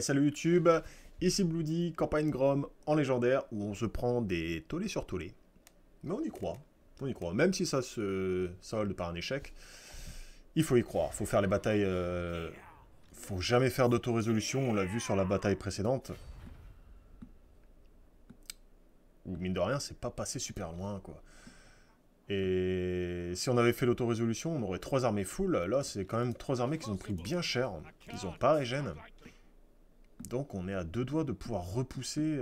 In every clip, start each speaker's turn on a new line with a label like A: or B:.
A: Salut YouTube, ici Bloody, campagne Grom en légendaire où on se prend des tollés sur tollés. Mais on y croit, même si ça se solde par un échec, il faut y croire, faut faire les batailles, faut jamais faire d'autorésolution, on l'a vu sur la bataille précédente. Où mine de rien, c'est pas passé super loin quoi. Et si on avait fait l'autorésolution, on aurait 3 armées full, là c'est quand même 3 armées qui ont pris bien cher, qu'ils ont pas régène. Donc on est à 2 doigts de pouvoir repousser...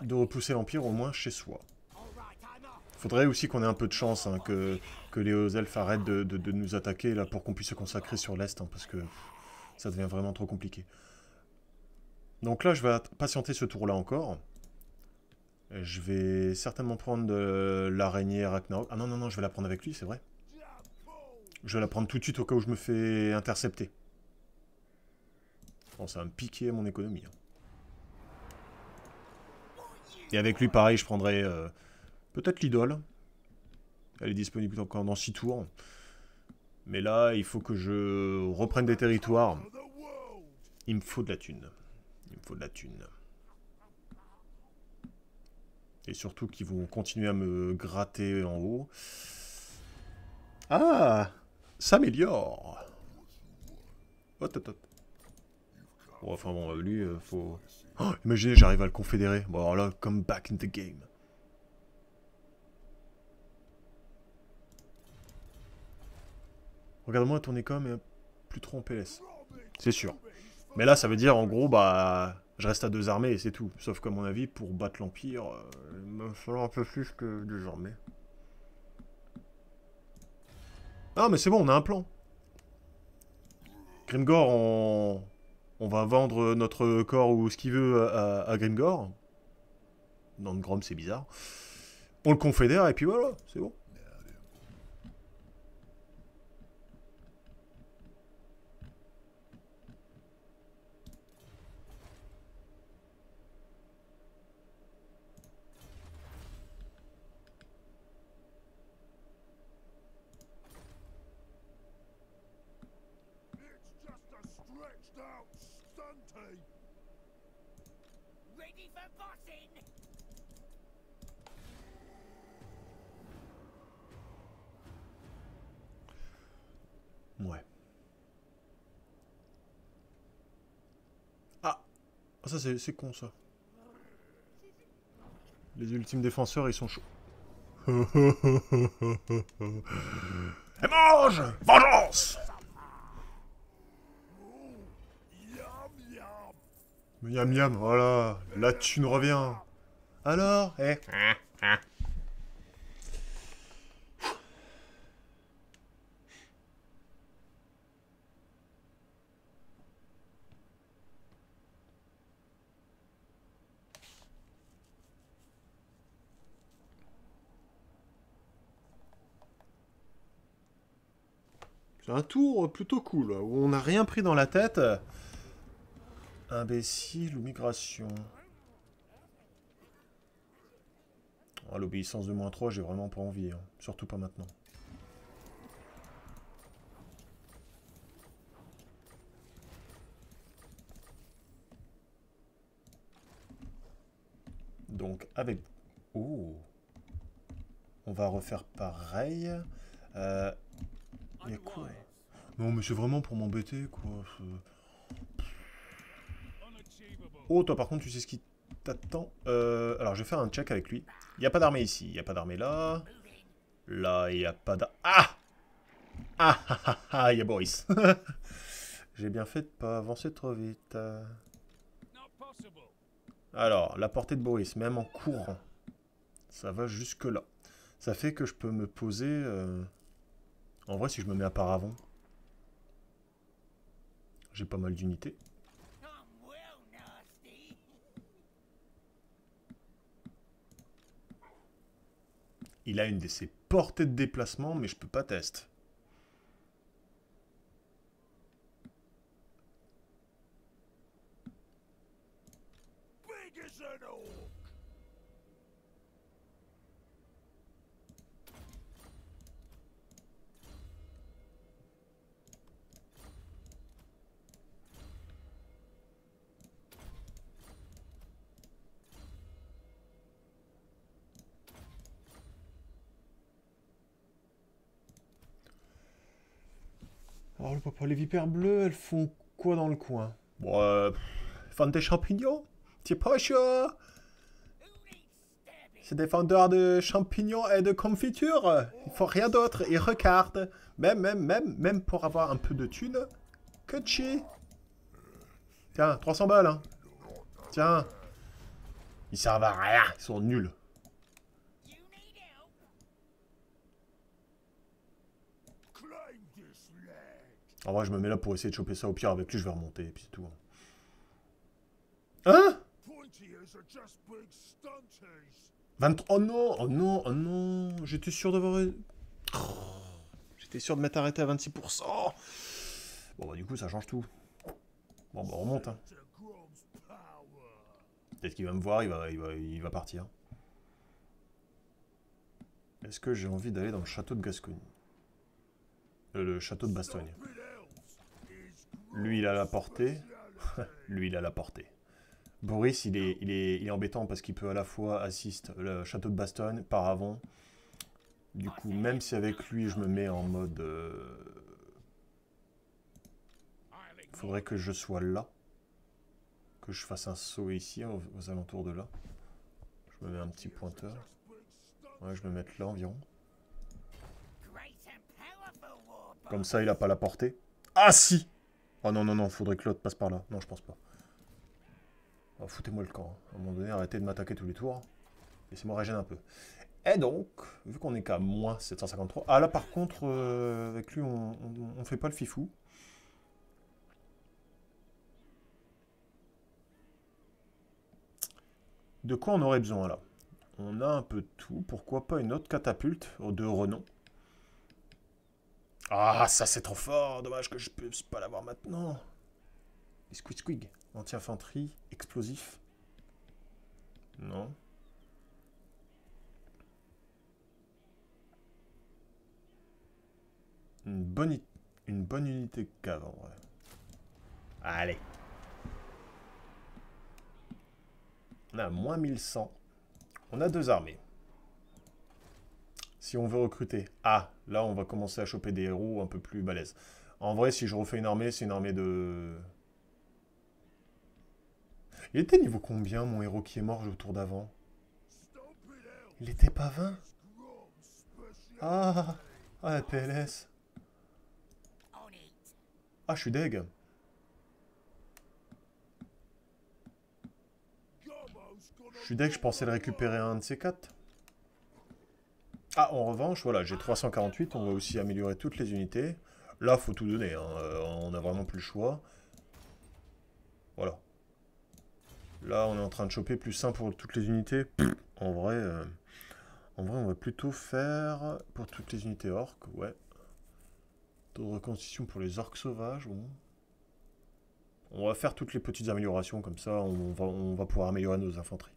A: de repousser l'Empire au moins chez soi. Faudrait aussi qu'on ait un peu de chance, hein, que les hauts elfes arrêtent de nous attaquer là pour qu'on puisse se consacrer sur l'Est, hein, parce que ça devient vraiment trop compliqué. Donc là, je vais patienter ce tour-là encore. Je vais certainement prendre l'araignée Ragnarok. Ah non, non, non, je vais la prendre avec lui, c'est vrai. Je vais la prendre tout de suite au cas où je me fais intercepter. Bon, ça va me piquer mon économie. Hein. Et avec lui, pareil, je prendrai peut-être l'idole. Elle est disponible encore dans 6 tours. Mais là, il faut que je reprenne des territoires. Il me faut de la thune. Il me faut de la thune. Et surtout qu'ils vont continuer à me gratter en haut. Ah, ça améliore. Hop, hop, hop. Bon, enfin bon, lui, faut... Oh, imaginez, j'arrive à le confédérer. Bon, alors là, come back in the game. Regarde-moi ton écom, mais plus trop en PLS. C'est sûr. Mais là, ça veut dire, en gros, bah... Je reste à 2 armées et c'est tout. Sauf qu'à mon avis, pour battre l'Empire, il va falloir un peu plus que 2 armées. Ah, mais c'est bon, on a un plan. Grimgor, on va vendre notre corps ou ce qu'il veut à Grimgor. Dans le Grom, c'est bizarre. On le confédère et puis voilà, c'est bon. Ouais. Ah, ça c'est con ça. Les ultimes défenseurs, ils sont chauds. Et mange! Vengeance! Miam miam, voilà. La thune revient. Alors, eh? C'est un tour plutôt cool, où on n'a rien pris dans la tête. Imbécile ou migration. Oh, l'obéissance de -3, j'ai vraiment pas envie. Hein. Surtout pas maintenant. Donc, avec... Oh. On va refaire pareil. Mais quoi? Non, mais c'est vraiment pour m'embêter, quoi. Oh, toi, par contre, tu sais ce qui t'attend. Alors, je vais faire un check avec lui. Il n'y a pas d'armée ici. Il n'y a pas d'armée là. Là, il n'y a pas d'armée... Ah! Ah, ah, ah, ah, il y a Boris. J'ai bien fait de pas avancer trop vite. Alors, la portée de Boris, même en courant, ça va jusque là. Ça fait que je peux me poser... En vrai, si je me mets à paravent, j'ai pas mal d'unités. Il a une de ses portées de déplacement, mais je peux pas tester. le papa, les vipères bleues, elles font quoi dans le coin? Bon, font des champignons? C'est pas chaud? C'est des vendeurs de champignons et de confiture. Il faut rien d'autre. Ils regardent. Même pour avoir un peu de thunes. Que chi. Tiens, 300 balles, hein. Tiens. Ils servent à rien. Ils sont nuls. En vrai, je me mets là pour essayer de choper ça. Au pire, avec lui, je vais remonter. Et puis c'est tout. Hein? 23... Oh non, oh non, oh non. J'étais sûr d'avoir... J'étais sûr de m'être arrêté à 26%. Bon, bah du coup, ça change tout. Bon, bah on remonte. Hein. Peut-être qu'il va me voir, il va partir. Est-ce que j'ai envie d'aller dans le château de Gascogne? Le château de Bastogne. Lui, il a la portée. Lui, il a la portée. Boris, il est embêtant parce qu'il peut à la fois assister le château de Bastogne par avant. Du coup, même si avec lui, je me mets en mode... faudrait que je sois là. Que je fasse un saut ici, aux alentours de là. Je me mets un petit pointeur. Ouais, je vais me mettre là environ. Comme ça, il a pas la portée. Ah si! Oh non, non, non, faudrait que l'autre passe par là. Non, je pense pas. Oh, foutez-moi le camp. À un moment donné, arrêtez de m'attaquer tous les tours. Laissez-moi régénérer un peu. Et donc, vu qu'on est qu'à moins 753... Ah là, par contre, avec lui, on fait pas le fifou. De quoi on aurait besoin, là? On a un peu de tout. Pourquoi pas une autre catapulte de renom? Ah, ça, c'est trop fort. Dommage que je puisse pas l'avoir maintenant. Les squid squig. Anti-infanterie, explosif. Non. Une bonne unité cave, en vrai. Allez. On a moins 1100. On a 2 armées. Si on veut recruter. Ah, là, on va commencer à choper des héros un peu plus balèzes. En vrai, si je refais une armée, c'est une armée de... Il était niveau combien, mon héros qui est mort au tour d'avant? Il était pas 20? Ah, la PLS. Ah, je suis deg. Je suis deg, je pensais le récupérer un de ces 4. Ah, en revanche, voilà, j'ai 348, on va aussi améliorer toutes les unités. Là, faut tout donner, hein. On a vraiment plus le choix. Voilà. Là, on est en train de choper plus 1 pour toutes les unités. En vrai, on va plutôt faire pour toutes les unités orques, ouais. Taux de reconstitution pour les orques sauvages, bon. On va faire toutes les petites améliorations, comme ça, on va pouvoir améliorer nos infanteries.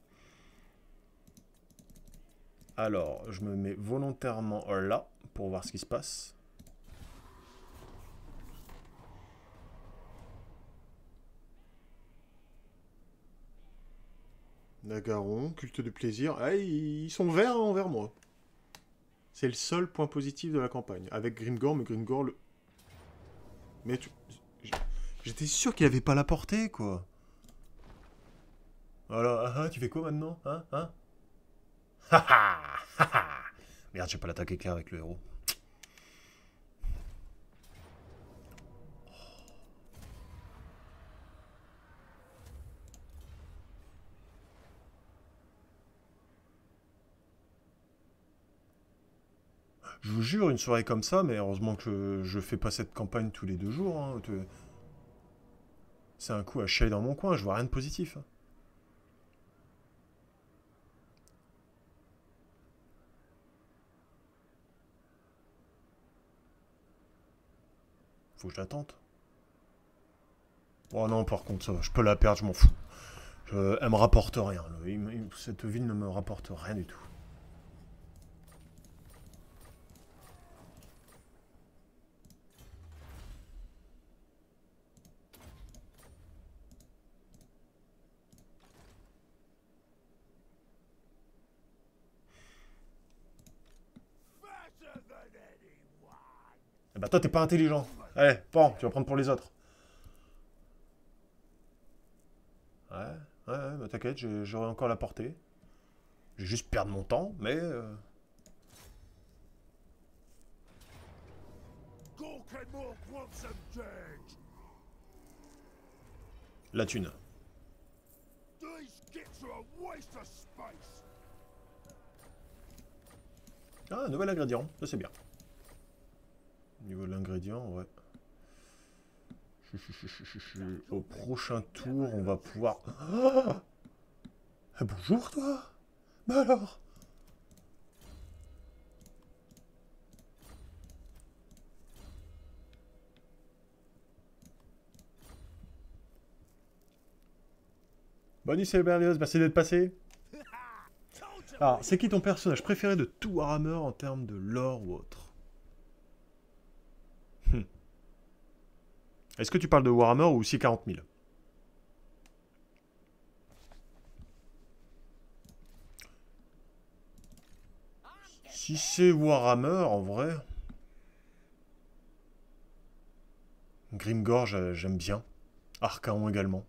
A: Alors, je me mets volontairement là, pour voir ce qui se passe. Nagaron, culte de plaisir. Ah, ils sont verts envers moi. C'est le seul point positif de la campagne. Avec Grimgor, mais Grimgor le... Mais tu... J'étais sûr qu'il avait pas la portée, quoi. Voilà, tu fais quoi maintenant? Hein? Merde, j'ai pas l'attaque éclair avec le héros. Je vous jure, une soirée comme ça, mais heureusement que je fais pas cette campagne tous les 2 jours. Hein. C'est un coup à chialer dans mon coin, je vois rien de positif. Faut que je la tente. Oh non, par contre, ça, je peux la perdre, je m'en fous. Elle me rapporte rien. Cette ville ne me rapporte rien du tout. Bah toi, t'es pas intelligent. Allez, bon, tu vas prendre pour les autres. Ouais, ouais, bah t'inquiète, j'aurai encore la portée. Je vais juste perdre mon temps, mais... La thune. Ah, un nouvel ingrédient, ça c'est bien. Niveau de l'ingrédient, ouais. Au prochain tour, on va pouvoir... Ah, bonjour toi. Bah alors. Bonne nuit Berlioz, merci d'être passé. Alors, c'est qui ton personnage préféré de tout Warhammer en termes de lore ou autre? Est-ce que tu parles de Warhammer ou aussi 40 000? Si c'est Warhammer, en vrai... Grimgor, j'aime bien. Archaon également.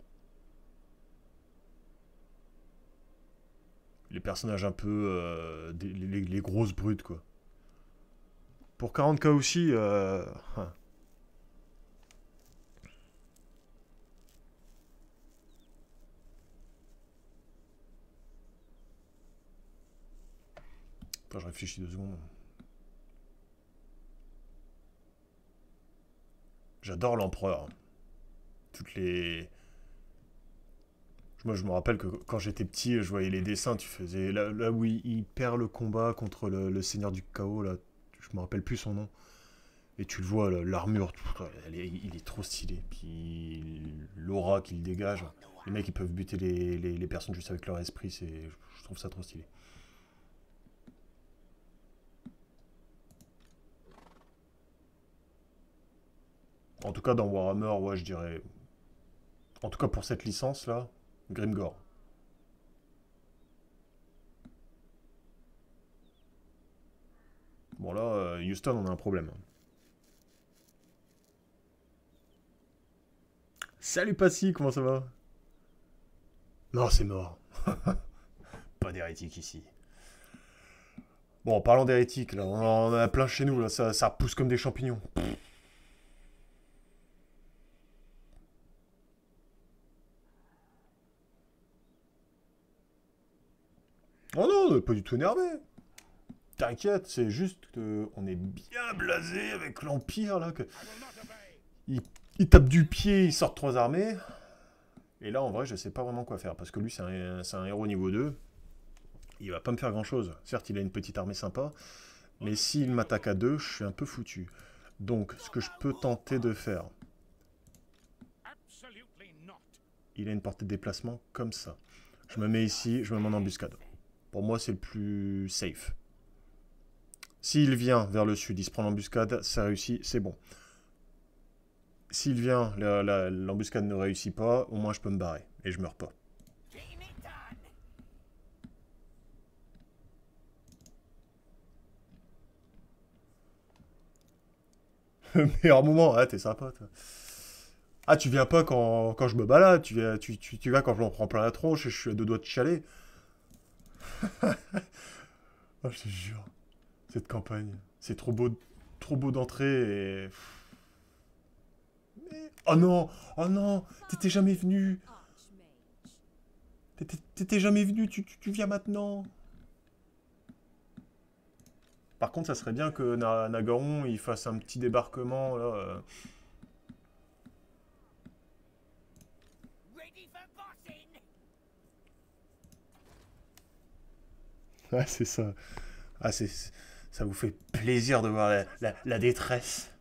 A: Les personnages un peu... les grosses brutes, quoi. Pour 40k aussi... Attends, je réfléchis 2 secondes. J'adore l'empereur. Toutes les... Moi, je me rappelle que quand j'étais petit, je voyais les dessins, tu faisais... Là où il perd le combat contre le seigneur du chaos, là, je me rappelle plus son nom. Et tu le vois, l'armure, il est trop stylé. Puis l'aura qu'il dégage. Les mecs, ils peuvent buter les personnes juste avec leur esprit, je trouve ça trop stylé. En tout cas, dans Warhammer, ouais, je dirais... En tout cas, pour cette licence-là, Grimgor. Bon, là, Houston, on a un problème. Salut Passy, comment ça va? Non, c'est mort. Pas d'hérétique ici. Bon, en parlant d'hérétique, là, on en a plein chez nous, là, ça pousse comme des champignons. Oh non, pas du tout énervé. T'inquiète, c'est juste qu'on est bien blasé avec l'Empire, là. Il tape du pied, il sort 3 armées. Et là, en vrai, je sais pas vraiment quoi faire. Parce que lui, c'est un héros niveau 2. Il va pas me faire grand-chose. Certes, il a une petite armée sympa. Mais s'il m'attaque à 2, je suis un peu foutu. Donc, ce que je peux tenter de faire... Il a une portée de déplacement comme ça. Je me mets ici, je me mets en embuscade. Pour moi, c'est le plus safe. S'il vient vers le sud, il se prend l'embuscade, ça réussit, c'est bon. S'il vient, l'embuscade ne réussit pas, au moins je peux me barrer. Et je meurs pas. Le meilleur moment, ah t'es sympa toi. Ah tu viens pas quand je me balade, tu viens quand je m'en prends plein la tronche et je suis à 2 doigts de chialer. Oh, je te jure, cette campagne, c'est trop beau d'entrer et... oh non, t'étais jamais venu. T'étais jamais venu, tu viens maintenant. Par contre, ça serait bien que Nagaron il fasse un petit débarquement là. Ouais, c'est ça. Ah, ça vous fait plaisir de voir la détresse.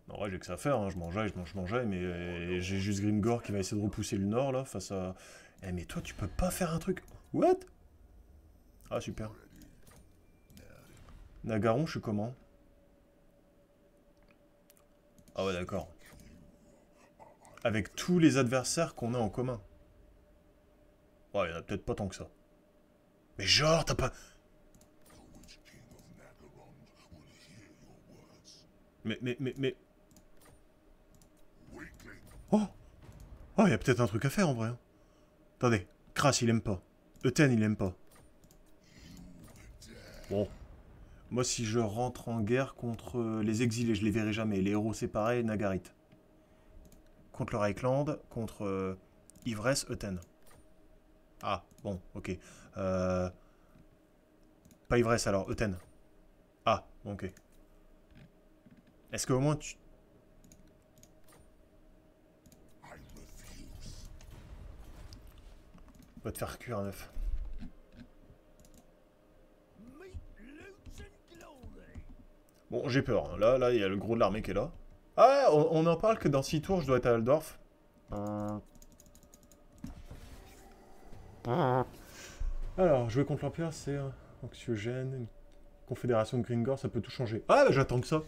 A: En vrai, j'ai que ça à faire, hein. Je mangeais, mais j'ai juste Grimgor qui va essayer de repousser le nord là face à. Eh, mais toi, tu peux pas faire un truc. What? Ah, super. Nagaron, je suis comment? Ah ouais, d'accord. Avec tous les adversaires qu'on a en commun. Ouais, il y en a peut-être pas tant que ça. Mais genre, t'as pas... Mais... Oh! Oh, il y a peut-être un truc à faire, en vrai. Hein. Attendez. Crash, il aime pas. Euten, il aime pas. Bon. Moi, si je rentre en guerre contre les exilés, je les verrai jamais. Les héros séparés, Nagarit. Contre le Reichland, contre Ivresse, Euten. Ah, bon, ok. Pas Ivresse, alors, Euten. Ah, ok. Est-ce qu'au moins tu... Va te faire cuire un œuf. Bon, j'ai peur. Hein. Là, il y a le gros de l'armée qui est là. Ah, on en parle que dans 6 tours, je dois être à Aldorf. Alors, jouer contre l'Empire, c'est anxiogène. Une confédération de Gringor, ça peut tout changer. Ah, bah j'attends que ça.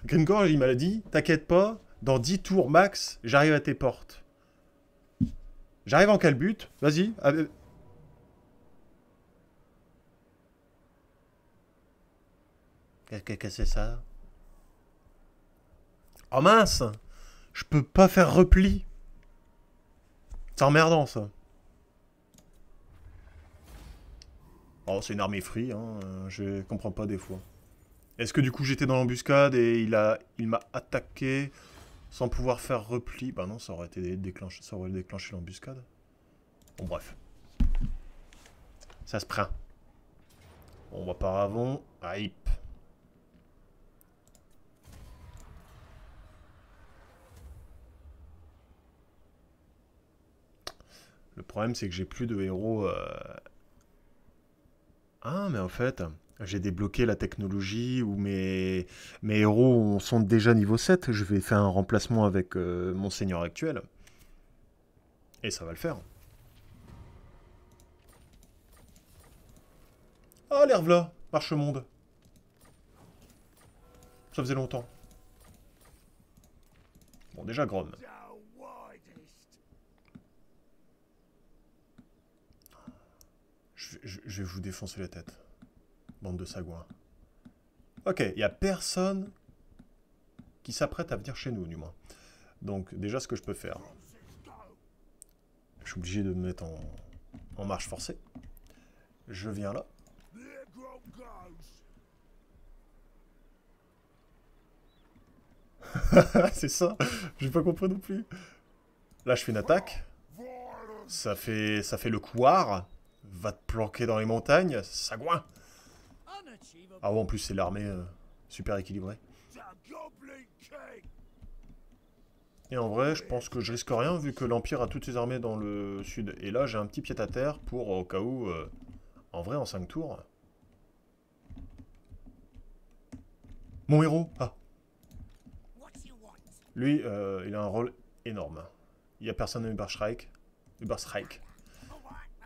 A: Gringor, il m'a dit, t'inquiète pas, dans 10 tours max, j'arrive à tes portes. J'arrive en quel but? Vas-y. Qu'est-ce que c'est ça? Oh mince! Je peux pas faire repli. C'est emmerdant, ça. Oh, c'est une armée free, hein. Je comprends pas des fois. Est-ce que du coup j'étais dans l'embuscade et il m'a attaqué sans pouvoir faire repli? Bah non, ça aurait déclenché l'embuscade. Bon, bref. Ça se prend. On va par avant. Hype. Le problème, c'est que j'ai plus de héros. Ah, mais en fait, j'ai débloqué la technologie où mes héros sont déjà niveau 7. Je vais faire un remplacement avec mon seigneur actuel. Et ça va le faire. Ah, l'Hervla, Marche-Monde. Ça faisait longtemps. Bon, déjà Grom. Je vais vous défoncer la tête. Bande de sagouins. Ok, il n'y a personne qui s'apprête à venir chez nous, du moins. Donc, déjà, ce que je peux faire... Je suis obligé de me mettre en marche forcée. Je viens là. C'est ça. J'ai pas compris non plus. Là, je fais une attaque. Ça fait le couard. Va te planquer dans les montagnes. Sagouin. Ah ouais, en plus, c'est l'armée super équilibrée. Et en vrai, je pense que je risque rien vu que l'Empire a toutes ses armées dans le sud. Et là, j'ai un petit pied-à-terre pour, au cas où, en vrai, en 5 tours. Mon héros. Ah. Lui, il a un rôle énorme. Il n'y a personne à Uberstrike.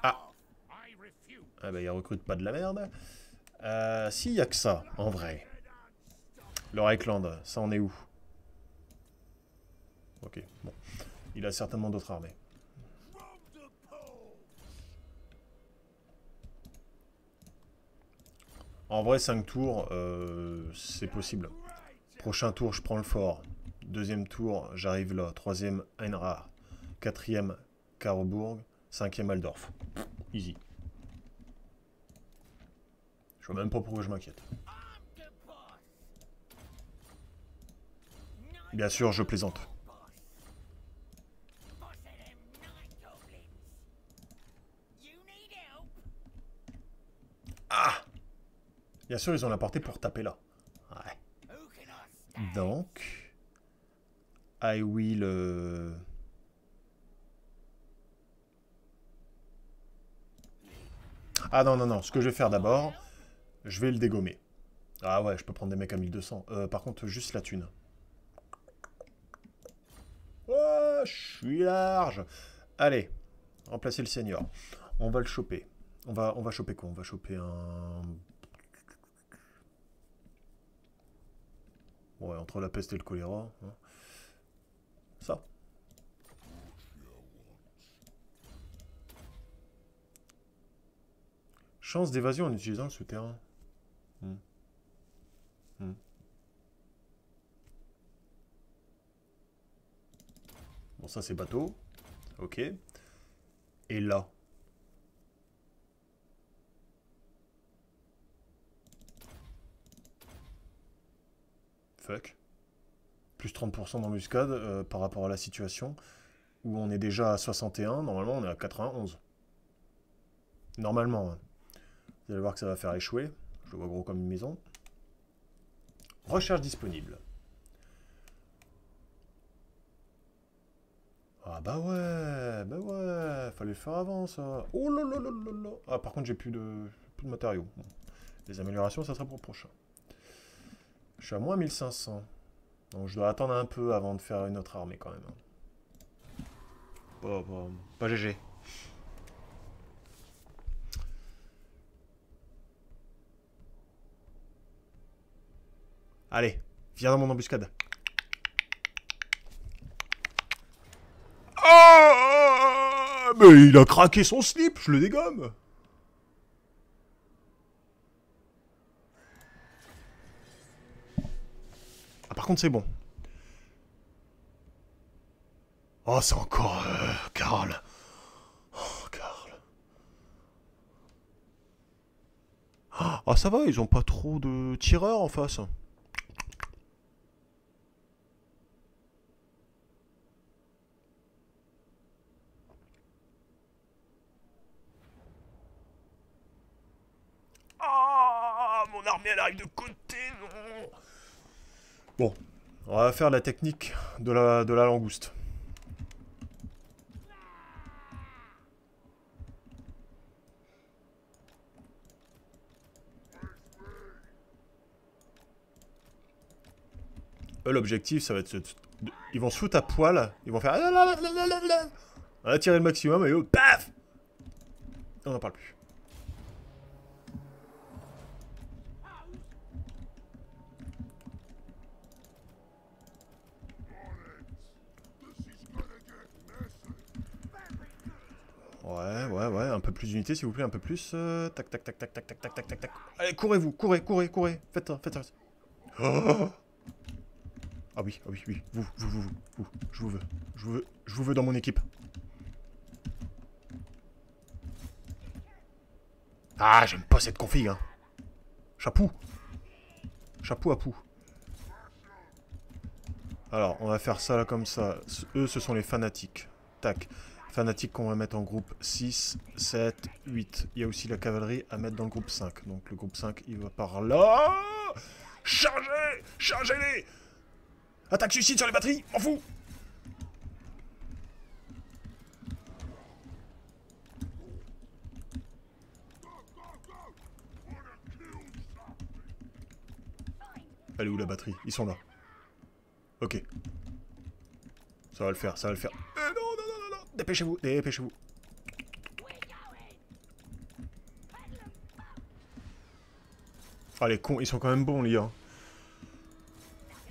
A: Ah. Ah bah, il recrute pas de la merde. S'il y a que ça, en vrai. Le Reichland, ça en est où? Ok, bon. Il a certainement d'autres armées. En vrai, 5 tours, c'est possible. Prochain tour, je prends le fort. Deuxième tour, j'arrive là. Troisième, Einrach. Quatrième, Karlsburg. Cinquième, Aldorf. Easy. Je vois même pas pourquoi je m'inquiète. Bien sûr, je plaisante. Ah! Bien sûr, ils ont la portée pour taper là. Ouais. Donc... I will... Ah non, non, non. Ce que je vais faire d'abord, je vais le dégommer. Ah ouais, je peux prendre des mecs à 1200. Par contre, juste la thune. Oh, je suis large. Allez, remplacer le seigneur. On va le choper. On va choper quoi? On va choper un... Ouais, entre la peste et le choléra. Hein. Ça. Chance d'évasion en utilisant le souterrain. Bon, ça, c'est bateau. Ok. Et là? Fuck. Plus 30% d'embuscade par rapport à la situation. Où on est déjà à 61. Normalement, on est à 91. Normalement. Hein. Vous allez voir que ça va faire échouer. Je le vois gros comme une maison. Recherche disponible. Ah bah ouais, fallait le faire avant ça. Oh là là là là là. Ah par contre j'ai plus de matériaux. Bon. Les améliorations ça sera pour le prochain. Je suis à moins 1500. Donc je dois attendre un peu avant de faire une autre armée quand même. Pas GG. Allez, viens dans mon embuscade. Ah, mais il a craqué son slip, je le dégomme. Ah, par contre, c'est bon. Oh, c'est encore Karl. Oh, Karl. Ah, ça va, ils ont pas trop de tireurs en face. Ah, mon armée, elle arrive de côté, non. Bon, on va faire la technique de la langouste. L'objectif, ça va être... Ils vont se foutre à poil, ils vont faire... On va tirer le maximum et paf. On n'en parle plus. Ouais, un peu plus d'unité s'il vous plaît, un peu plus. Tac, tac, tac, tac, tac, tac, tac, tac, tac, tac. Allez, courez-vous, courez. Faites ça. Oh ah oui, vous, je vous veux dans mon équipe. Ah, j'aime pas cette config, hein. Chapeau à pou. Alors, on va faire ça là comme ça. Eux, ce sont les fanatiques. Tac. Fanatiques qu'on va mettre en groupe 6, 7, 8. Il y a aussi la cavalerie à mettre dans le groupe 5. Donc le groupe 5, il va par là. Chargez-les. Attaque suicide sur les batteries, m'en fous. Elle est où la batterie? Ils sont là. Ok. Ça va le faire. Non. Dépêchez-vous. Ah les cons, ils sont quand même bons les gars.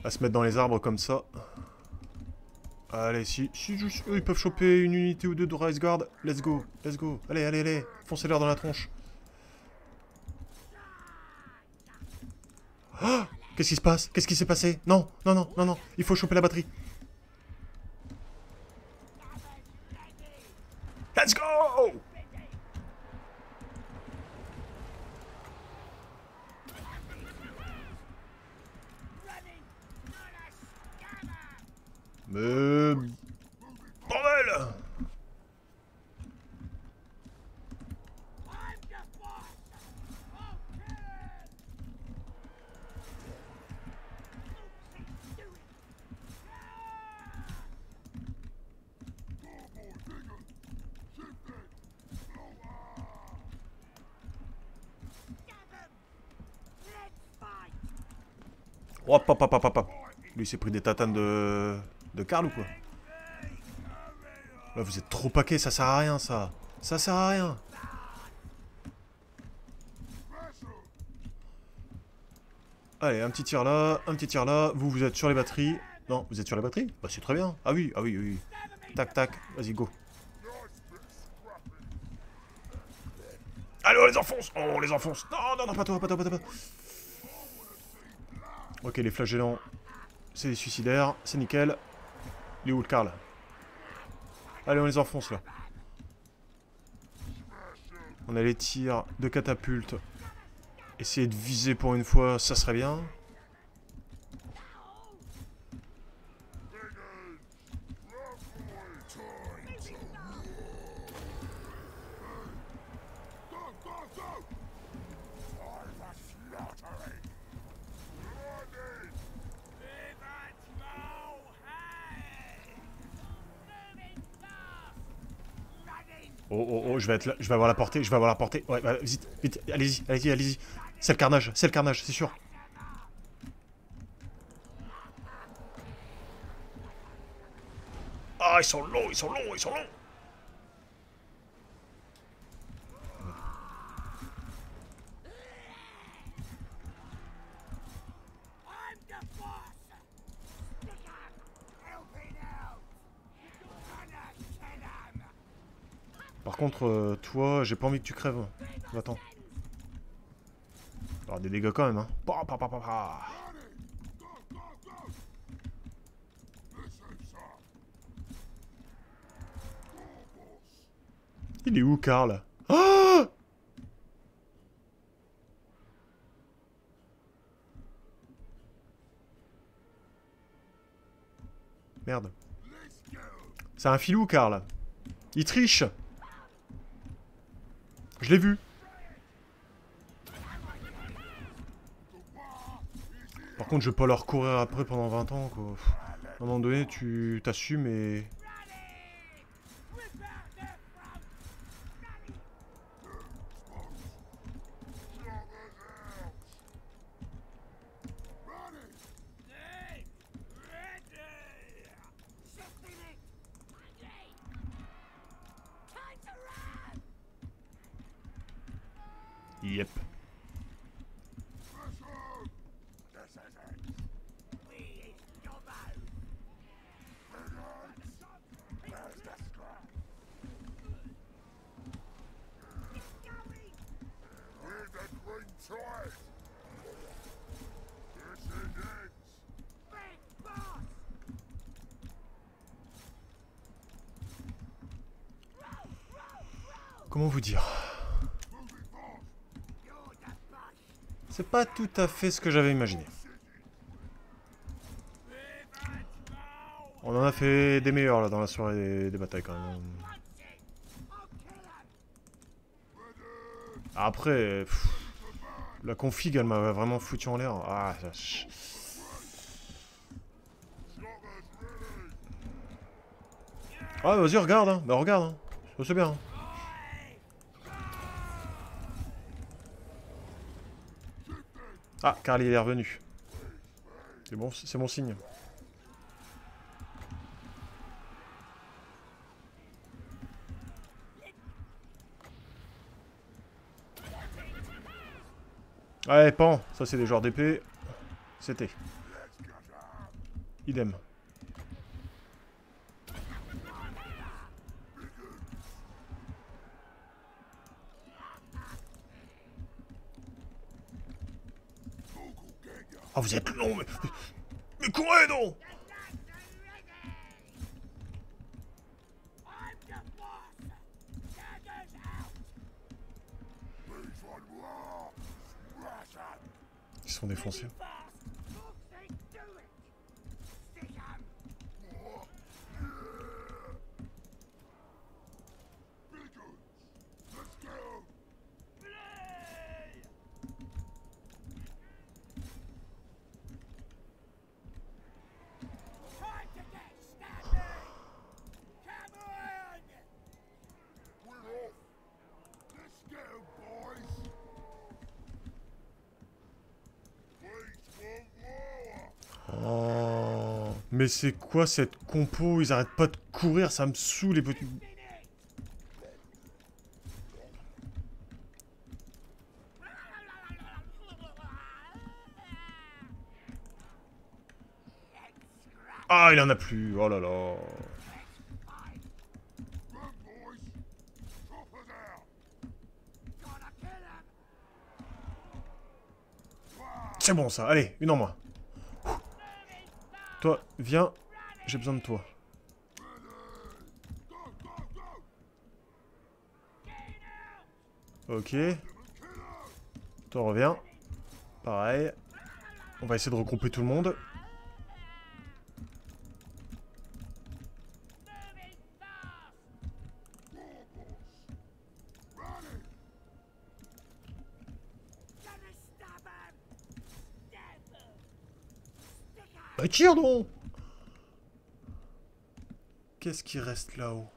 A: À se mettre dans les arbres comme ça. Allez, si eux ils peuvent choper une unité ou deux de Rise Guard, let's go. Allez. Foncez-leur dans la tronche. Ah, qu'est-ce qui se passe? Qu'est-ce qui s'est passé? Non. Il faut choper la batterie. Let's go! Mais... Bordel! Oh, papa. Lui, il s'est pris des tatanes de Karl ou quoi? Là, vous êtes trop paquets, ça sert à rien, ça. Ça sert à rien. Allez, un petit tir là. Vous êtes sur les batteries. Non, vous êtes sur les batteries? Bah, c'est très bien. Ah oui. Tac. Vas-y, go. Allez, on les enfonce. Non, pas toi. Ok, les flagellants, c'est des suicidaires, c'est nickel. Il est où le Karl? Allez, on les enfonce, là. On a les tirs de catapulte. Essayer de viser pour une fois, ça serait bien. Oh, oh, oh, je vais être là, je vais avoir la portée, je vais avoir la portée. Ouais, bah, vite, vite, allez-y, allez-y, allez-y. C'est le carnage, c'est sûr. Ah, ils sont longs, ils sont longs, ils sont longs. Par contre, toi, j'ai pas envie que tu crèves. Va-t'en. Alors, des dégâts quand même, hein. Pa, pa, pa, pa, pa. Il est où, Karl? Ah! Merde. C'est un filou, Karl. Il triche. Je l'ai vu. Par contre, je vais pas leur courir après pendant 20 ans, quoi. À un moment donné, tu t'assumes et... Yep. Comment vous dire? C'est pas tout à fait ce que j'avais imaginé. On en a fait des meilleurs là dans la soirée des batailles quand même. Après, la config elle m'a vraiment foutu en l'air. Ah, ah vas-y regarde, hein. Bah regarde, hein. C'est bien. Hein. Ah, Karl il est revenu. C'est bon signe. Ouais, pan, ça c'est des joueurs d'épée. C'était. Idem. Oh, vous êtes long, mais courez donc! Ils sont défoncés. Oh, mais c'est quoi cette compo? Ils arrêtent pas de courir, ça me saoule les petits... Ah, il en a plus. Oh là là. C'est bon ça. Allez, une en moins. Toi, viens. J'ai besoin de toi. Ok. Toi, reviens. Pareil. On va essayer de regrouper tout le monde. Bah, tire donc! Qu'est-ce qui reste là-haut?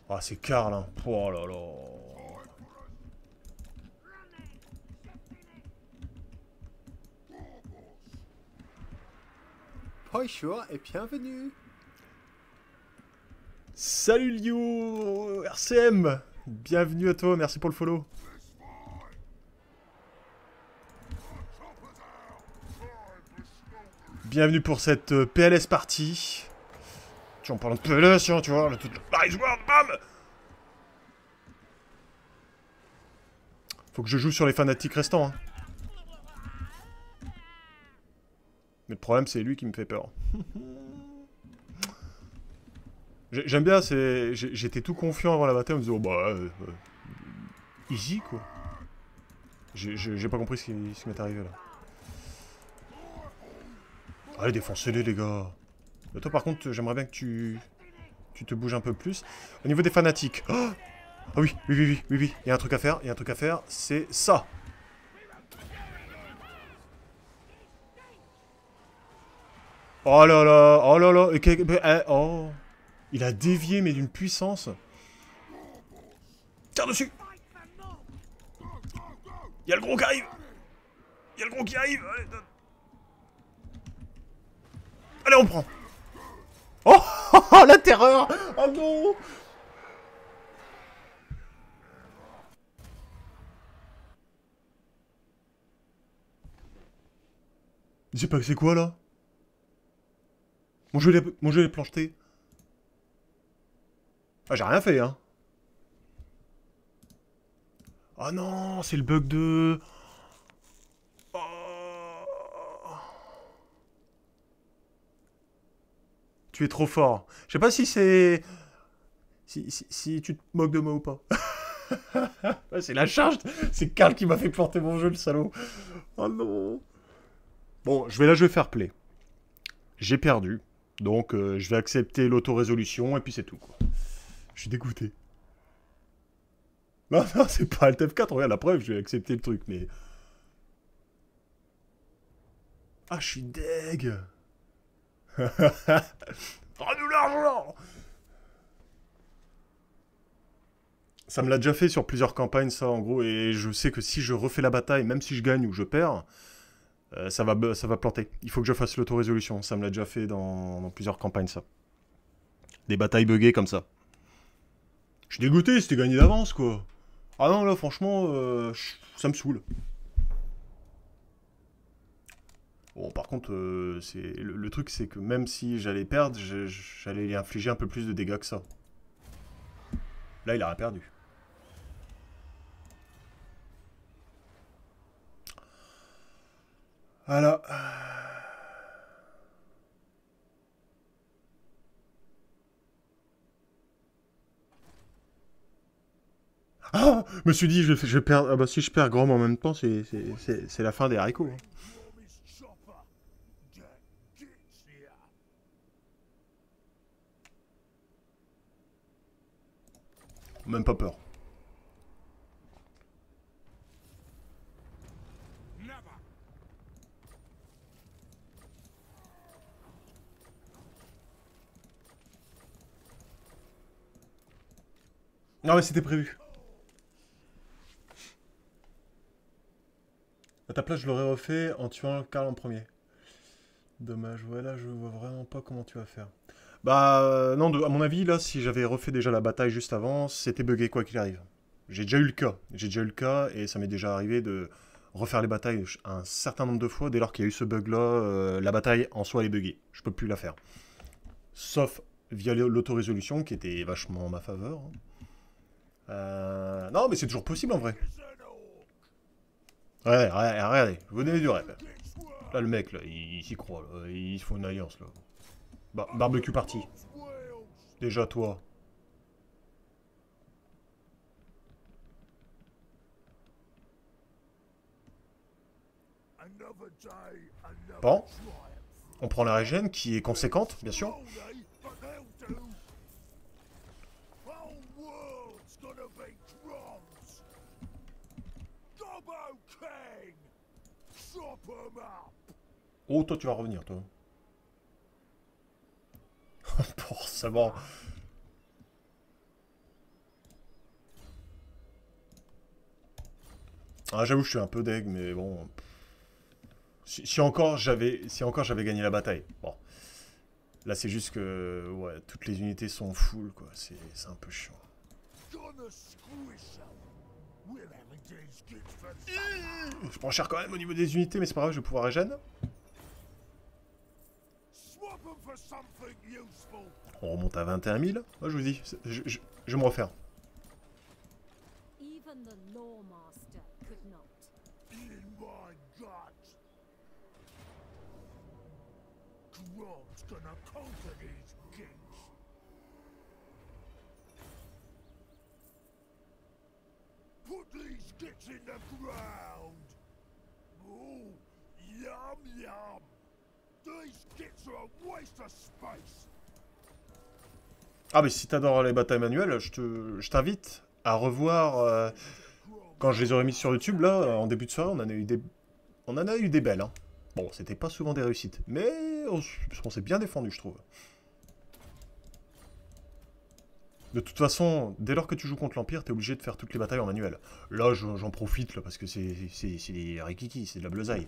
A: Ah, c'est Karl, hein. Oh là là.
B: Bonjour et bienvenue.
A: Salut Lio RCM. Bienvenue à toi, merci pour le follow. Bienvenue pour cette PLS partie. Tu en parles de PLS, hein, tu vois, le tout... Rise World, bam! Faut que je joue sur les fanatiques restants, hein. Mais le problème, c'est lui qui me fait peur. J'aime bien, c'est... J'étais tout confiant avant la bataille, en me disant, oh, bah... easy, quoi. J'ai pas compris ce qui m'est arrivé, là. Allez, défoncez-les, les gars. Toi, par contre, j'aimerais bien que tu te bouges un peu plus. Au niveau des fanatiques... Oh, ah oui, oui. Il y a un truc à faire, c'est ça. Oh là là, oh. Il a dévié, mais d'une puissance. Tire dessus. Il y a le gros qui arrive. Allez, on prend. Oh, la terreur. Oh non. Je sais pas, c'est quoi, là? Mon jeu est plancheté. Ah, j'ai rien fait, hein. Oh non, c'est le bug de... Oh. Tu es trop fort. Je sais pas si c'est... Si tu te moques de moi ou pas. Ouais, c'est la charge. C'est Karl qui m'a fait planter mon jeu, le salaud. Oh non. Bon, je vais fair play. J'ai perdu. Donc, je vais accepter l'autorésolution et puis c'est tout, quoi. Je suis dégoûté. Non, c'est pas Alt F4. Regarde la preuve, je vais accepter le truc, mais... Ah, je suis deg. Rends-nous l'argent. Ça me l'a déjà fait sur plusieurs campagnes, ça, en gros, et je sais que si je refais la bataille, même si je gagne ou je perds, ça va planter. Il faut que je fasse l'autorésolution. Ça me l'a déjà fait dans plusieurs campagnes, ça. Des batailles buggées comme ça. Je suis dégoûté, c'était gagné d'avance, quoi. Ah non, là, franchement, ça me saoule. Bon, par contre, le truc, c'est que même si j'allais perdre, j'allais lui infliger un peu plus de dégâts que ça. Là, il a rien perdu. Voilà. Ah, je me suis dit, je vais perdre. Ah bah si je perds Grom en même temps, c'est la fin des haricots. Hein. Même pas peur. Non mais c'était prévu. À ta place, je l'aurais refait en tuant Karl en premier. Dommage, ouais, là, je vois vraiment pas comment tu vas faire. Bah, non, à mon avis, là, si j'avais refait déjà la bataille juste avant, c'était buggé quoi qu'il arrive. J'ai déjà eu le cas. Et ça m'est déjà arrivé de refaire les batailles un certain nombre de fois. Dès lors qu'il y a eu ce bug-là, la bataille en soi est buggée. Je peux plus la faire. Sauf via l'autorésolution, qui était vachement en ma faveur. Non, mais c'est toujours possible en vrai. Ouais, regardez, vous donnez du rêve. Là, le mec, là, il s'y croit, là. Il se faut une alliance, là. Barbecue party. Déjà, toi. Bon. On prend la régène qui est conséquente, bien sûr. Oh, toi, tu vas revenir, toi. Forcément. Ah, j'avoue, je suis un peu deg, mais bon. Si encore j'avais gagné la bataille. Bon. Là, c'est juste que ouais, toutes les unités sont full, quoi. C'est un peu chiant. Je prends cher quand même au niveau des unités, mais c'est pas grave, je vais pouvoir régène. On remonte à 21 000. Moi, je vous dis, je vais me refaire. Ah mais si t'adores les batailles manuelles, je t'invite à revoir quand je les aurais mis sur YouTube là en début de soirée, on en a eu des belles. Hein. Bon, c'était pas souvent des réussites, mais on s'est bien défendu, je trouve. De toute façon, dès lors que tu joues contre l'Empire, t'es obligé de faire toutes les batailles en manuel. Là, j'en profite là parce que c'est des rikiki, c'est de la bleusaille.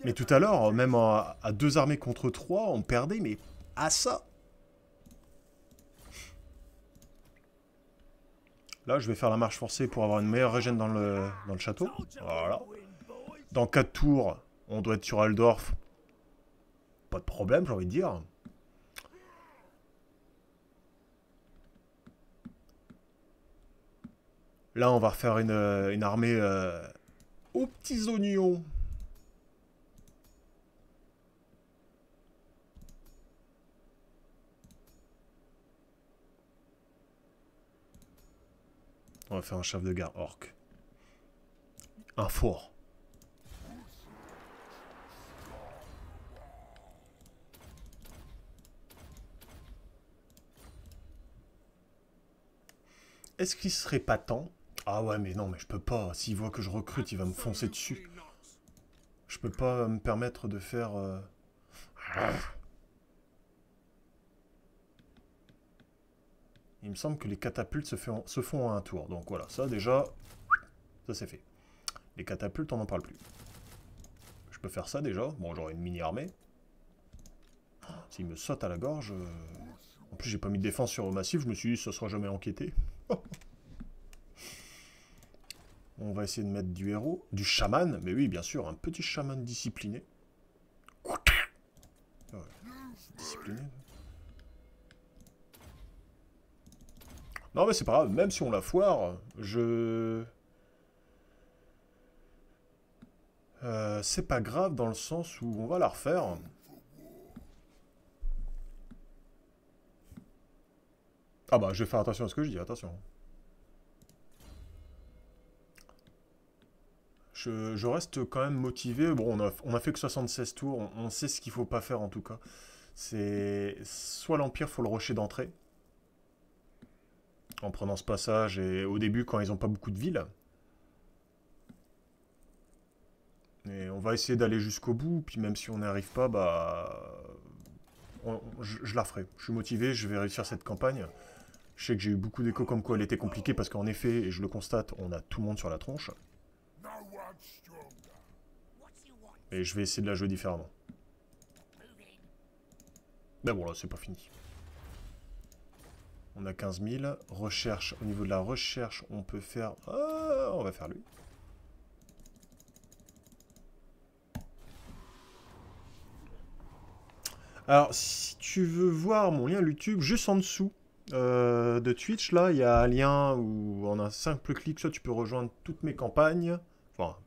A: Mais tout à l'heure, même à 2 armées contre 3, on perdait, mais à ça. Là, je vais faire la marche forcée pour avoir une meilleure régène dans le château. Voilà. Dans 4 tours, on doit être sur Aldorf. Pas de problème, j'ai envie de dire. Là, on va refaire une armée aux petits oignons. On va faire un chef de gare orc. Un fort. Est-ce qu'il serait pas temps? Ah ouais, mais non, mais je peux pas. S'il voit que je recrute, il va me foncer dessus. Je peux pas me permettre de faire... Il me semble que les catapultes se font en un tour. Donc voilà, ça déjà, ça c'est fait. Les catapultes, on n'en parle plus. Je peux faire ça déjà. Bon, j'aurai une mini-armée. S'il me saute à la gorge... En plus, j'ai pas mis de défense sur le massif. Je me suis dit, ça sera jamais enquêté. On va essayer de mettre du héros. Du chaman. Mais oui, bien sûr, un petit chaman discipliné. Ouais. Discipliné. Non, mais c'est pas grave. Même si on la foire, c'est pas grave dans le sens où on va la refaire. Ah bah, je vais faire attention à ce que je dis, attention. Je reste quand même motivé. Bon, on a fait que 76 tours, on sait ce qu'il faut pas faire en tout cas. C'est soit l'Empire, faut le rusher d'entrée. En prenant ce passage, et au début, quand ils ont pas beaucoup de villes. Et on va essayer d'aller jusqu'au bout, puis même si on n'y arrive pas, bah... je la ferai. Je suis motivé, je vais réussir cette campagne. Je sais que j'ai eu beaucoup d'échos comme quoi elle était compliquée, parce qu'en effet, et je le constate, on a tout le monde sur la tronche. Et je vais essayer de la jouer différemment. Mais bon, là, c'est pas fini. On a 15 000. Recherche, au niveau de la recherche, on peut faire... Ah, on va faire lui. Alors, si tu veux voir mon lien YouTube, juste en dessous de Twitch, là, il y a un lien où en un simple clic, soit tu peux rejoindre toutes mes campagnes. Enfin,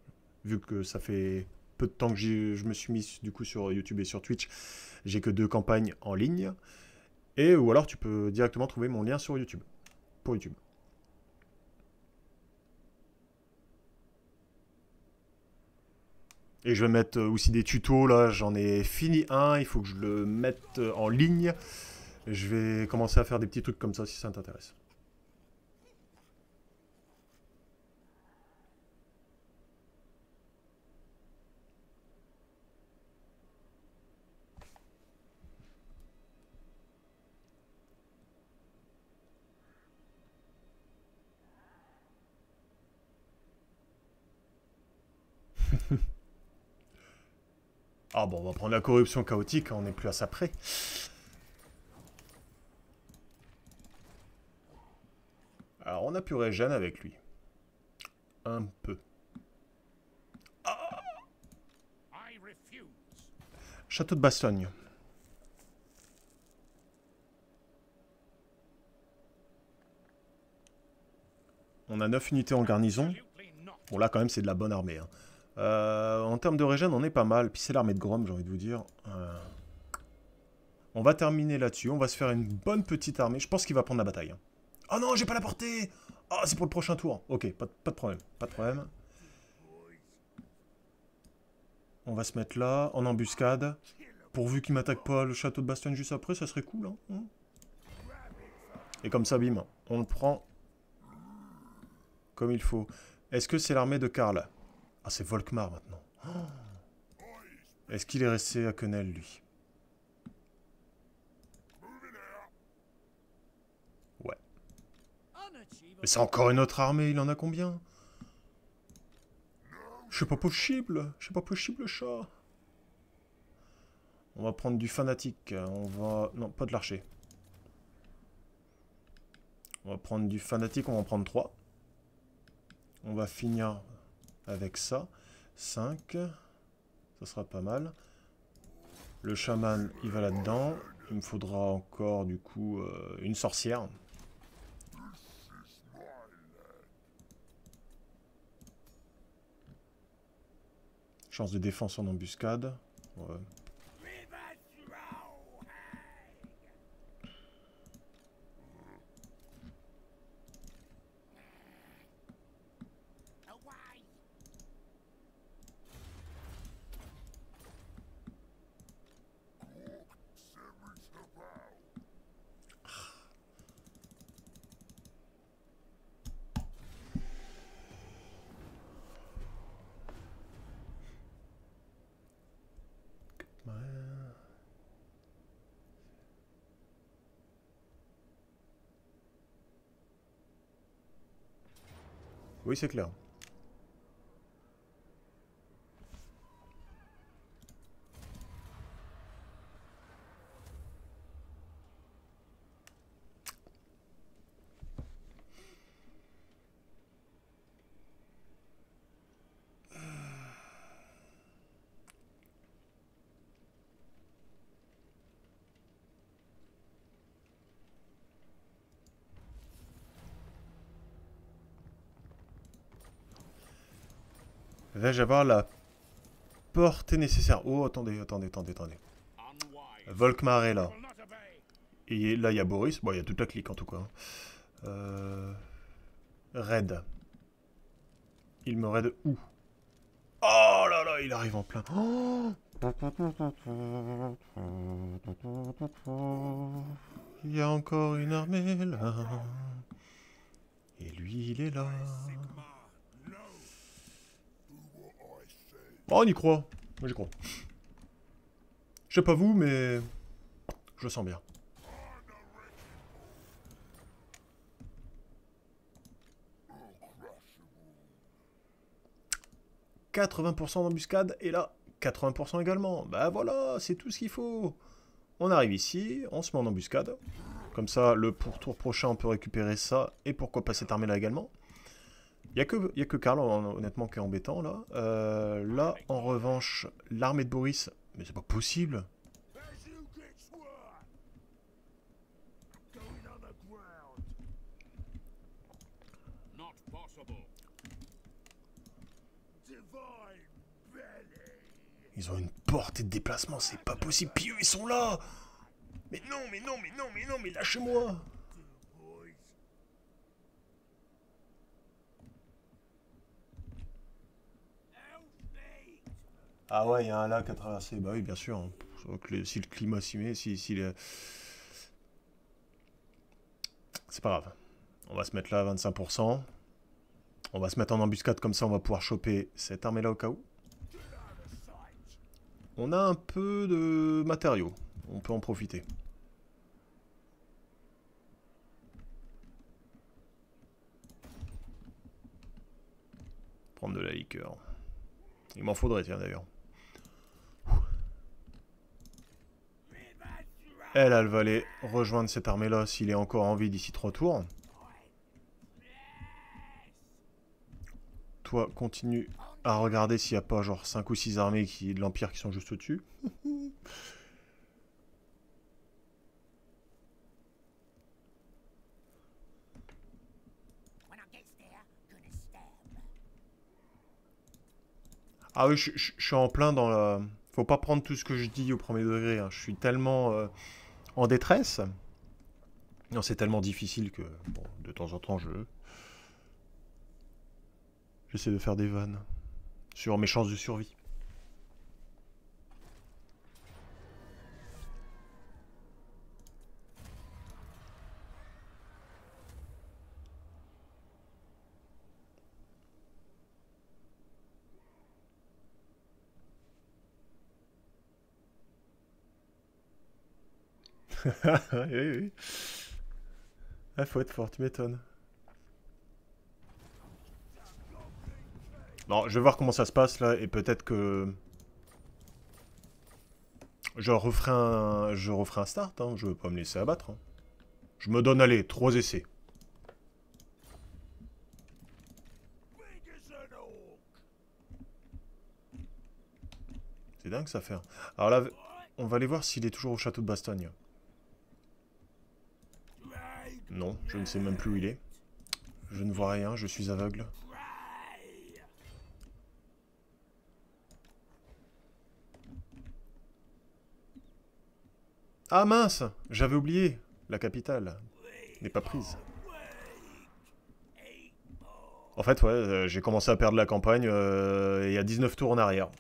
A: vu que ça fait peu de temps que je me suis mis du coup sur YouTube et sur Twitch, j'ai que 2 campagnes en ligne. Et ou alors tu peux directement trouver mon lien sur YouTube. Pour YouTube. Et je vais mettre aussi des tutos, là, j'en ai fini un, il faut que je le mette en ligne. Je vais commencer à faire des petits trucs comme ça si ça t'intéresse. Ah bon, on va prendre la corruption chaotique, on n'est plus à ça près. Alors, on a pu régène avec lui. Un peu. Château de Bastogne. On a 9 unités en garnison. Bon, là, quand même, c'est de la bonne armée. Hein. En termes de régène, on est pas mal. Puis c'est l'armée de Grom, j'ai envie de vous dire. On va terminer là-dessus. On va se faire une bonne petite armée. Je pense qu'il va prendre la bataille. Hein. Oh non, j'ai pas la portée. Ah, c'est pour le prochain tour. Ok, pas de problème. Pas de problème. On va se mettre là, en embuscade. Pourvu qu'il m'attaque pas le château de Bastogne juste après, ça serait cool. Hein. Et comme ça, bim, on le prend comme il faut. Est-ce que c'est l'armée de Karl? Ah, c'est Volkmar maintenant. Oh. Est-ce qu'il est resté à Quenel, lui? Ouais. Mais c'est encore une autre armée, il en a combien? C'est pas possible, le chat. On va prendre du fanatique, on va... Non, pas de l'archer. On va prendre du fanatique, on va en prendre 3. On va finir avec ça. 5. Ça sera pas mal. Le chaman, il va là-dedans. Il me faudra encore, du coup, une sorcière. Chance de défense en embuscade. Ouais. Oui, c'est clair. Vais-je avoir la portée nécessaire? Oh, attendez. Volkmar est là. Et là, il y a Boris. Bon, il y a toute la clique, en tout cas. Raid. Il me raid où? Oh là là, il arrive en plein. Oh, il y a encore une armée là. Et lui, il est là. Oh, on y croit. Moi, j'y crois. Je sais pas vous, mais je le sens bien. « 80% d'embuscade, et là, 80% également. Bah voilà, c'est tout ce qu'il faut. On arrive ici, on se met en embuscade. Comme ça, le tour prochain, on peut récupérer ça. Et pourquoi pas cette armée-là également. Il n'y a que Karl, honnêtement, qui est embêtant, là. Là, en revanche, l'armée de Boris... Mais c'est pas possible. Ils ont une portée de déplacement, c'est pas possible. Puis eux, ils sont là. Mais non, mais lâchez-moi. Ah ouais, il y a un lac à traverser. Bah oui, bien sûr, hein. Donc, si le climat s'y met, c'est pas grave. On va se mettre là à 25%. On va se mettre en embuscade comme ça, on va pouvoir choper cette armée-là au cas où. On a un peu de matériaux. On peut en profiter. Prendre de la liqueur. Il m'en faudrait, tiens, d'ailleurs. Elle va aller rejoindre cette armée-là s'il est encore en vie d'ici 3 tours. Toi, continue à regarder s'il n'y a pas genre 5 ou 6 armées de l'Empire qui sont juste au-dessus. Ah oui, je suis en plein dans la... Faut pas prendre tout ce que je dis au premier degré, hein. Je suis tellement en détresse. Non, c'est tellement difficile que, bon, de temps en temps, j'essaie de faire des vannes sur mes chances de survie. Oui, oui, oui. Ah, faut être fort, tu m'étonnes. Bon, je vais voir comment ça se passe là, et peut-être que je referai un start, hein. Je veux pas me laisser abattre, hein. Je me donne, allez, 3 essais. C'est dingue ça fait. Alors là, on va aller voir s'il est toujours au château de Bastogne. Non, je ne sais même plus où il est. Je ne vois rien, je suis aveugle. Ah mince, j'avais oublié. La capitale n'est pas prise. En fait, ouais, j'ai commencé à perdre la campagne il y a 19 tours en arrière.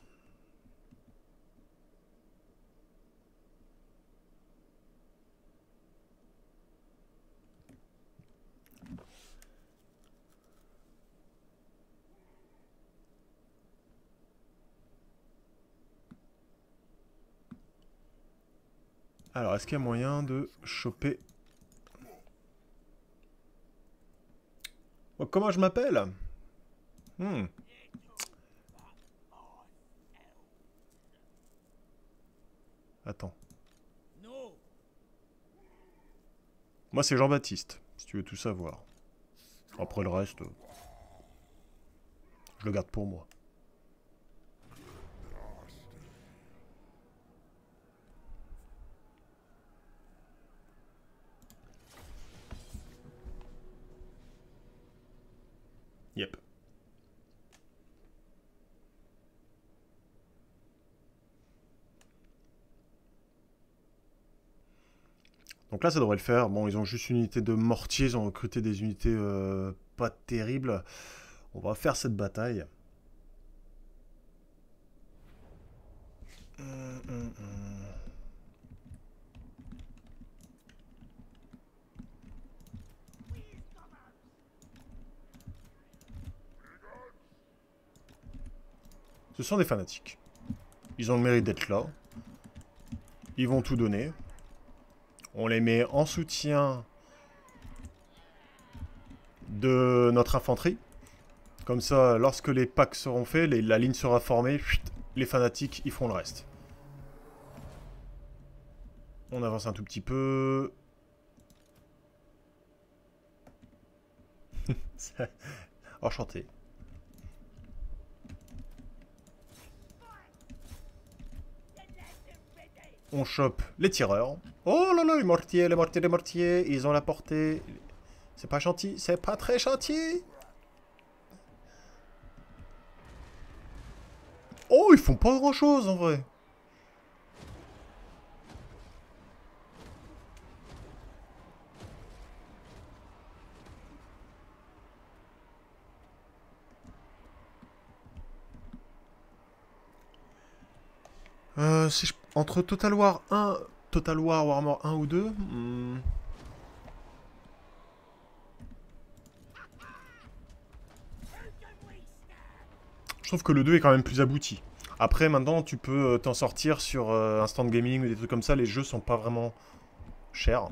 A: Alors, est-ce qu'il y a moyen de choper... Oh, comment je m'appelle? Attends. Moi, c'est Jean-Baptiste, si tu veux tout savoir. Après le reste, je le garde pour moi. Yep. Donc là, ça devrait le faire. Bon, ils ont juste une unité de mortier, ils ont recruté des unités pas terribles. On va faire cette bataille. Ce sont des fanatiques. Ils ont le mérite d'être là. Ils vont tout donner. On les met en soutien de notre infanterie. Comme ça, lorsque les packs seront faits, la ligne sera formée, les fanatiques, ils feront le reste. On avance un tout petit peu. Enchanté. On chope les tireurs. Oh là là, les mortiers, les mortiers, les mortiers. Ils ont la portée. C'est pas gentil, c'est pas très gentil. Oh, ils font pas grand chose en vrai. Si entre Total War 1, Total War Warhammer 1 ou 2, je trouve que le 2 est quand même plus abouti. Après, maintenant, tu peux t'en sortir sur Instant Gaming ou des trucs comme ça. Les jeux sont pas vraiment chers.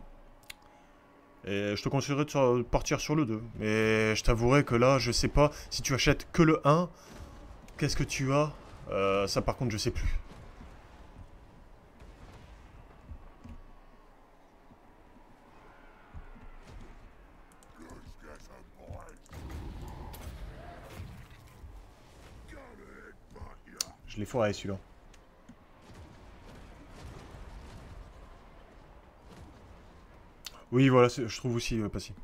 A: Et je te conseillerais de partir sur le 2. Mais je t'avouerai que là, je sais pas. Si tu achètes que le 1, qu'est-ce que tu as ça, par contre, je sais plus. Je l'ai foiré, celui-là. Oui, voilà, je trouve aussi passif.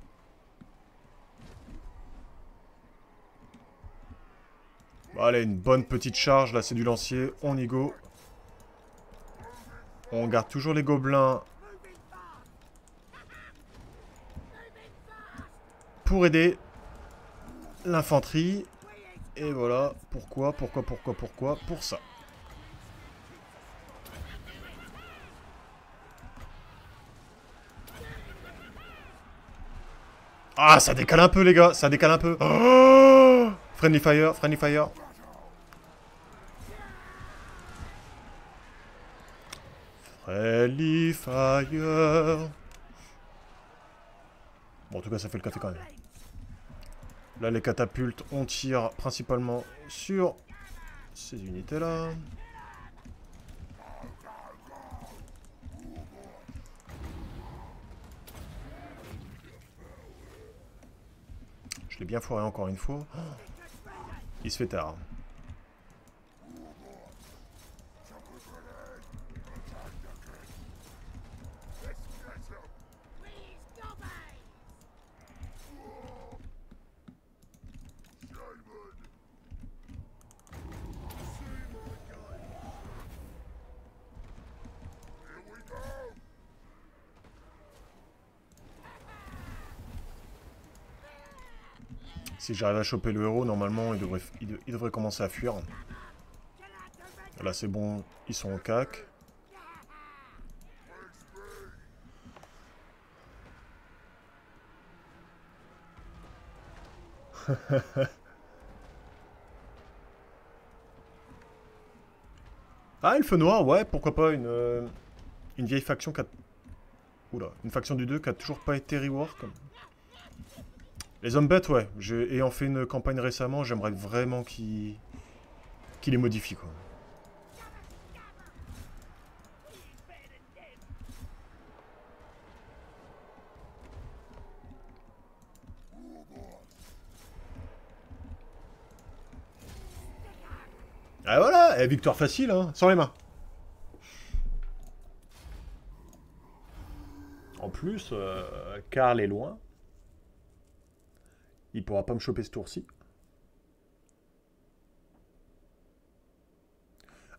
A: Bon, allez, une bonne petite charge, là, c'est du lancier. On y go. On garde toujours les gobelins pour aider l'infanterie. Et voilà, pourquoi pour ça. Ah, ça décale un peu, les gars, ça décale un peu. Oh, friendly fire, friendly fire. Friendly fire. Bon, en tout cas, ça fait le café quand même. Là, les catapultes, on tire principalement sur ces unités-là. Je l'ai bien foiré encore une fois. Il se fait tard. Si j'arrive à choper le héros, normalement, il devrait commencer à fuir. Là, c'est bon, ils sont au cac. Ah, Elfe Noir, ouais, pourquoi pas, une vieille faction qui a... Oula, une faction du 2 qui a toujours pas été rework. Les hommes bêtes, ouais. Ayant fait une campagne récemment, j'aimerais vraiment qu'il les modifie, quoi. Ah voilà, et victoire facile, hein, sans les mains. En plus, Karl est loin. Il pourra pas me choper ce tour-ci.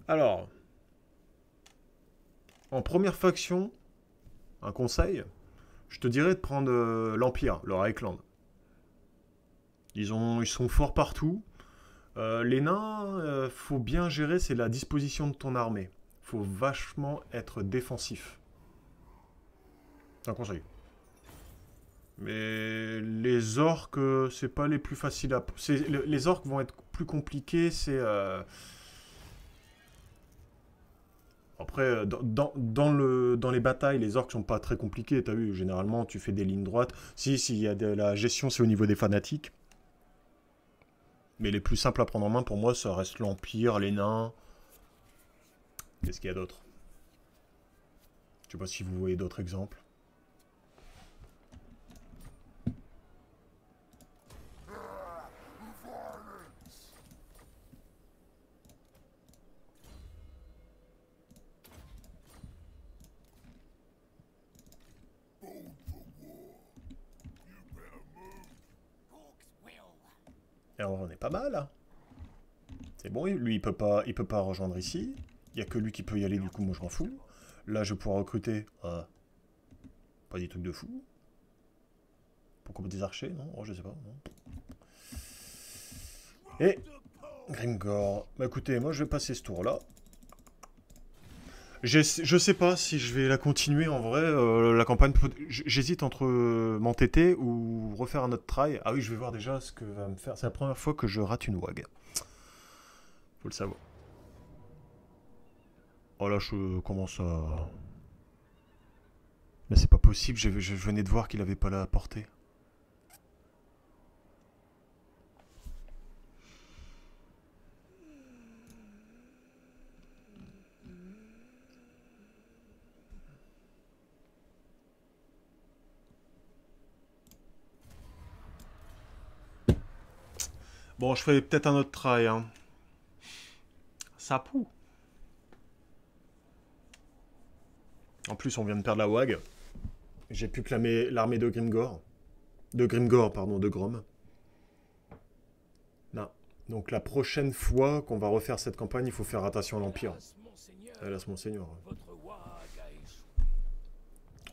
A: Alors, en première faction, un conseil, je te dirais de prendre l'Empire, le Reichland. Ils sont forts partout. Les nains, faut bien gérer, c'est la disposition de ton armée. Faut vachement être défensif. C'est un conseil. Mais les orques, c'est pas les plus faciles à... Les orques vont être plus compliqués, c'est... Après, dans les batailles, les orques sont pas très compliqués, t'as vu, généralement tu fais des lignes droites. Si, il y a de la gestion, c'est au niveau des fanatiques. Mais les plus simples à prendre en main, pour moi, ça reste l'Empire, les nains. Qu'est-ce qu'il y a d'autre? Je sais pas si vous voyez d'autres exemples. Et on est pas mal, hein. C'est bon, lui, il peut pas rejoindre ici. Il y a que lui qui peut y aller, du coup, moi, je m'en fous. Là, je pourrais recruter... pas des trucs de fou. Pourquoi des archers, non? Oh, je sais pas, non. Et... Grimgor. Bah écoutez, moi, je vais passer ce tour-là. Je sais pas si je vais la continuer en vrai, la campagne. J'hésite entre m'entêter ou refaire un autre try. Ah oui, je vais voir déjà ce que va me faire. C'est la première fois que je rate une WAG. Faut le savoir. Oh là, je commence à... Mais c'est pas possible, je venais de voir qu'il avait pas la portée. Bon, je ferai peut-être un autre try, hein. Ça poue. En plus, on vient de perdre la WAG. J'ai pu clamer l'armée de Grimgor. De Grimgor, pardon, de Grom. Non. Donc la prochaine fois qu'on va refaire cette campagne, il faut faire attention à l'Empire. Hélas, monseigneur.
C: Votre WAG a échoué.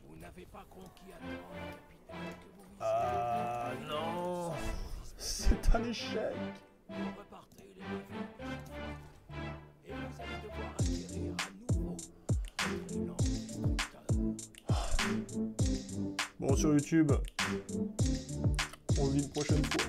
C: Vous n'avez pas conquis à temps la capitale que vous visitez.
A: Ah non. C'est un échec.
C: Vous repartez les mains vides. Et vous allez devoir acquérir à nouveau une langue
A: Bon, sur YouTube, on se dit une prochaine fois.